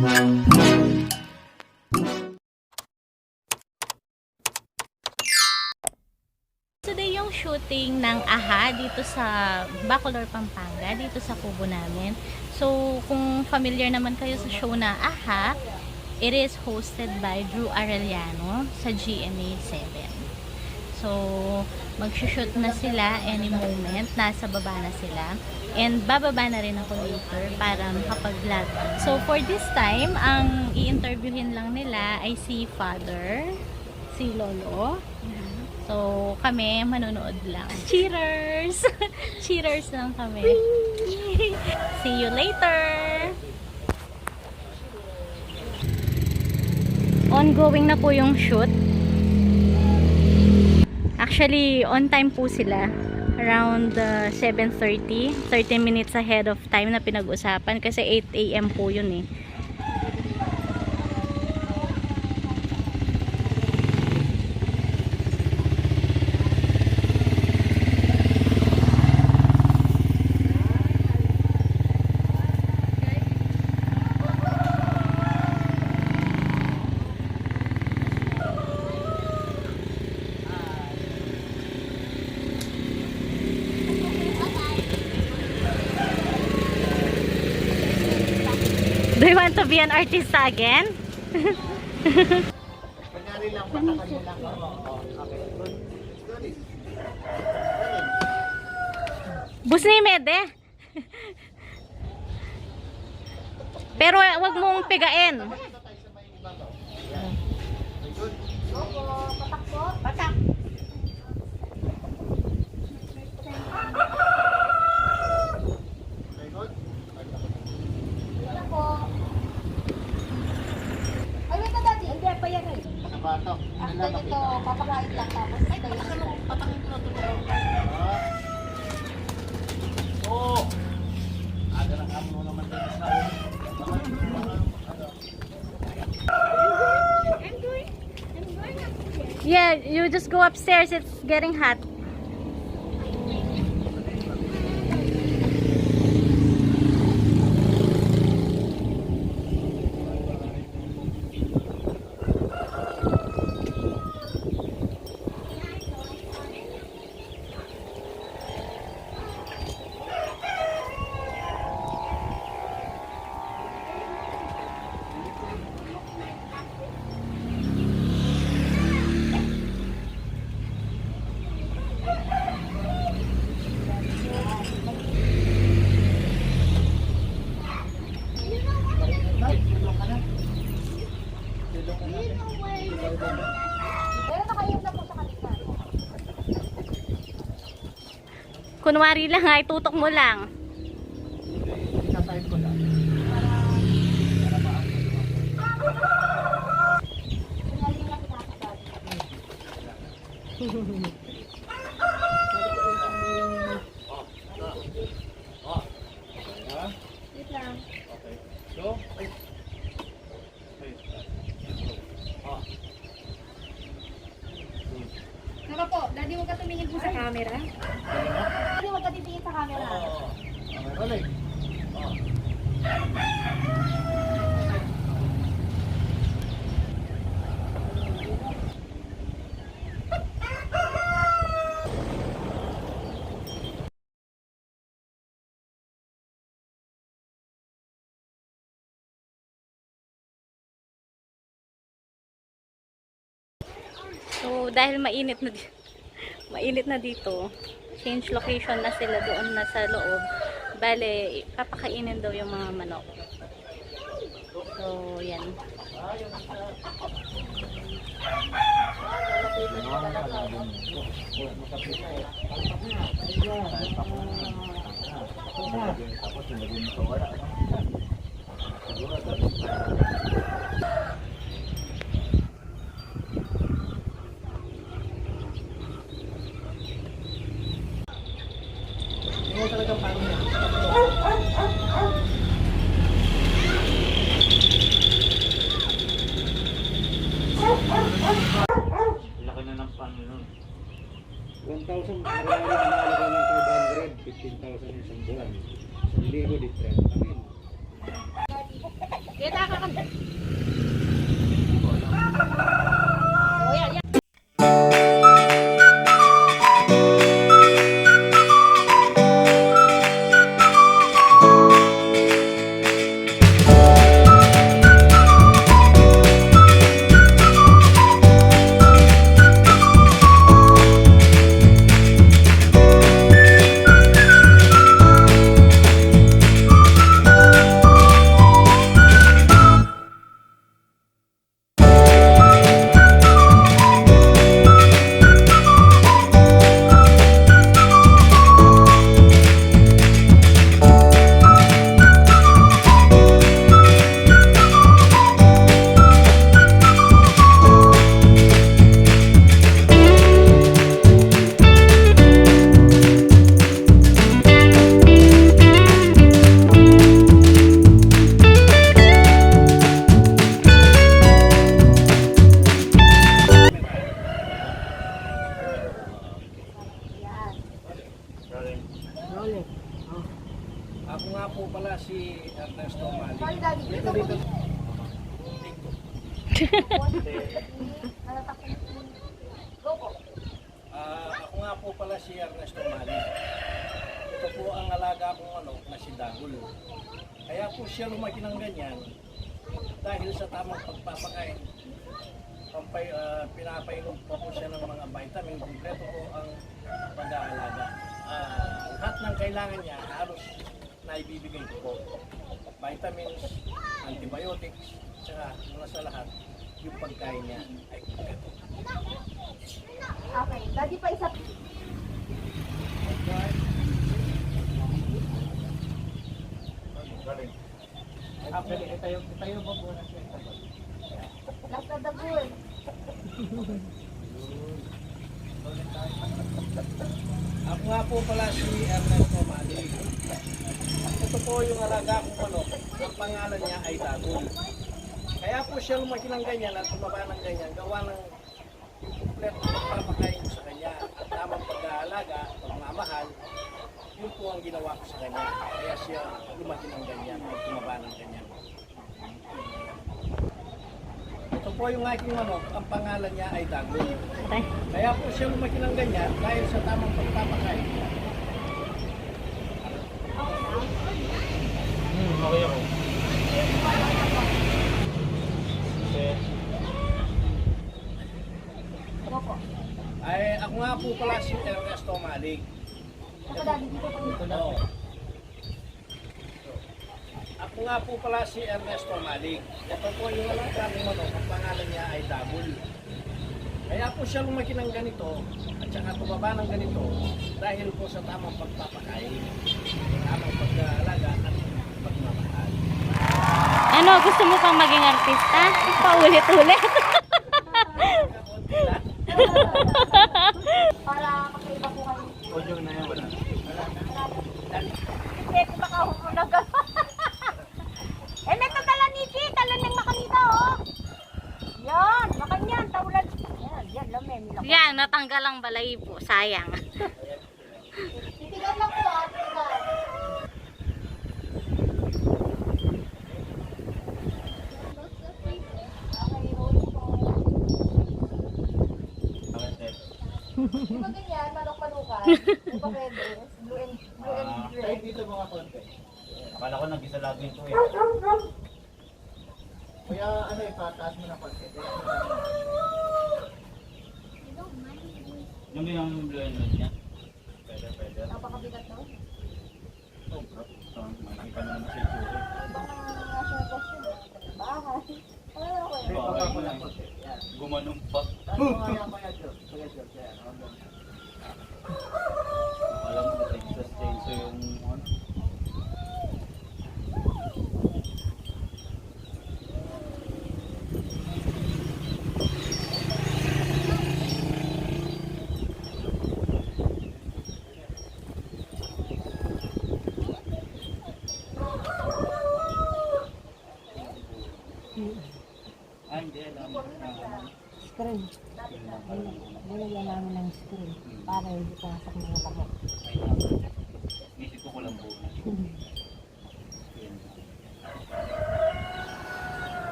Today yung shooting ng AHA dito sa Bacolor, Pampanga, dito sa kubo namin. So, kung familiar naman kayo sa show na AHA, it is hosted by Drew Arellano sa GMA 7. So, mag-shoot na sila any moment. Nasa baba na sila. And bababa na rin ako later para makapag-vlog. So, for this time, ang i-interviewin lang nila ay si Father, si Lolo. So, kami manonood lang. Cheers! Cheers lang kami. See you later! Ongoing na po yung shoot. Actually, on time po sila. Around 7:30. 30 minutes ahead of time na pinag-usapan. Kasi 8 AM po yun eh. Do you want to be an artista again? Kunyari lang, patakan lang. Okay, good. Bus ni Mede. Pero wag mong pigain. Patak. Bato. After nito, papakain lang tapos kayo. Patakin ko na ito. Oo. Ada na kamo naman dito sa Yeah, you just go upstairs. It's getting hot. Pero nakayog na po sa kanila. Kunwari lang ay tutok mo lang. Ikasahid ko lang. Sinali na pinapasal. Wait lang. Okay. So, Naka po, daddy huwag ka tumingin po sa camera. Daddy huwag ka titingin sa camera. okay, balik. So, dahil mainit na dito, change location na sila doon na sa loob. Bale, papakainin daw yung mga manok. So, yan. Laki na ng pan nun. 1,000 marami na nalaga ng 200, 15,000 isang buwan. 1,000 different. I mean, Kita ka kan. Oh, yan, yan. Ako nga po pala si Ernesto Mali. Sorry, Daddy. Dito, dito. Go po. Ako nga po pala si Ernesto Mali. Ito po ang alaga kong manok na si Dagul. Kaya po siya lumaki ng ganyan dahil sa tamang pagpapakain. Pinapainom po po siya ng mga vitamin. Kompleto po ang pag-aalaga. Lahat ng kailangan niya halos na ibibigay ko po. Vitamins, antibiotics, tsaka mula sa lahat, yung pagkain niya ay kompleto. Okay, Daddy pa isa. Ako, itayo po muna siya. Last na dagul. Ako nga po pala si Ernesto Mali. Ito po yung alaga kong manok. Ang pangalan niya ay Dagul. Kaya po siya lumaki ng ganyan at tumaba ng ganyan. Gawa ng yung kompleto na pagpapakain ko sa kanya. At tamang pag-aalaga, pagmamahal, yun po ang ginawa ko sa kanya. Kaya siya lumaki ng ganyan at tumaba ng ganyan. Ito po yung aking manok. Ang pangalan niya ay Dagul. Tay. Kaya po siya lumaki ng ganyan dahil sa tamang pagpapakain. Okay ako. Go po. Ay, ako nga po pala si Ernesto Malik. Ito, Daddy. Dito po. Oo. Ako nga po pala si Ernesto Malik. Ito po yung alaga ng manok. Ang pangalan niya ay Dagul. Kaya po siya lumaki ng ganito at saka tumaba ng ganito dahil po sa tamang pagpapakain, tamang pag-aalaga at pagmamahal. Ano, gusto mo pang maging artista? Paulit-ulit. Konti lang. Para makaiba po kayo. Audio na yan. Wala. Pwede makahulog. Eh, may tatala ni Chi. Talan ng makanita, oh. Yan. Makanyan. Taulan. Yan. Yan. Lamay. Yan, natanggal ang balahibo. Sayang. Titigan lang po, ah. Titigan. Okay, roll po. Di ba ganyan? Manok-manukan? Di ba pwede? Blue and red. Dito mga konti. Akala ko nag-isa lagi ito eh. Kuya, ano ipataas mo na konti. Yung yung blue and red niya. Pwede. Napakabigat no? Oh, bro. Makikita naman sa ito. Baka national question. Bahay. Ano ako yun? Baka mo lang gumanong pa. Alam mo, Texas Chainsaw yung ano. Hindi, alam mo. Screen. Nilagyan namin ng screen para hindi pasok mga lamok. Ay, naman. Isip ko lang po.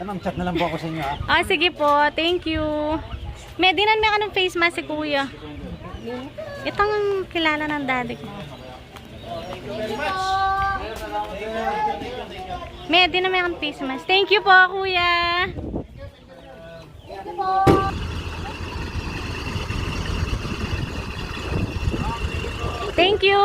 Tanong chat na lang po ako sa inyo ha. Ah, sige po. Thank you. Medinan mo ka ng face mask si kuya. Itong kilala ng daddy ko. Medinan mo ka ng face mask. Thank you po, kuya. Thank you.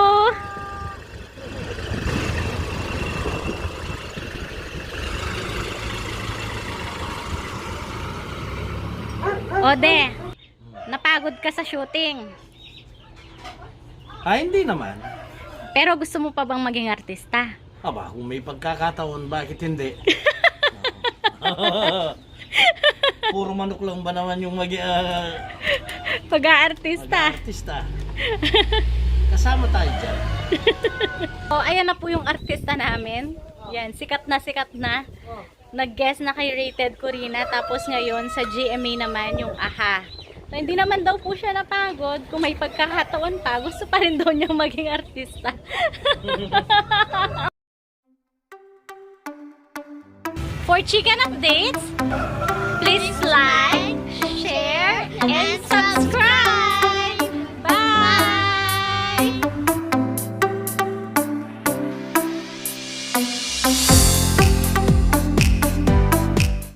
Ode, napagod ka sa shooting. Hindi naman. Pero gusto mo pa bang maging artista? Aba, kung may pagkakataon, bakit hindi? Puro manok lang ba naman yung Pag-aartista. artista? Kasama tayo dyan. Oh, ayan na po yung artista namin. Yan, sikat na. Nag-guest na kay Rated Corina. Tapos ngayon sa GMA naman yung AHA. So, hindi naman daw po siya napagod. Kung may pagkakataon pa, gusto pa rin daw niyang maging artista. For chicken updates, please like,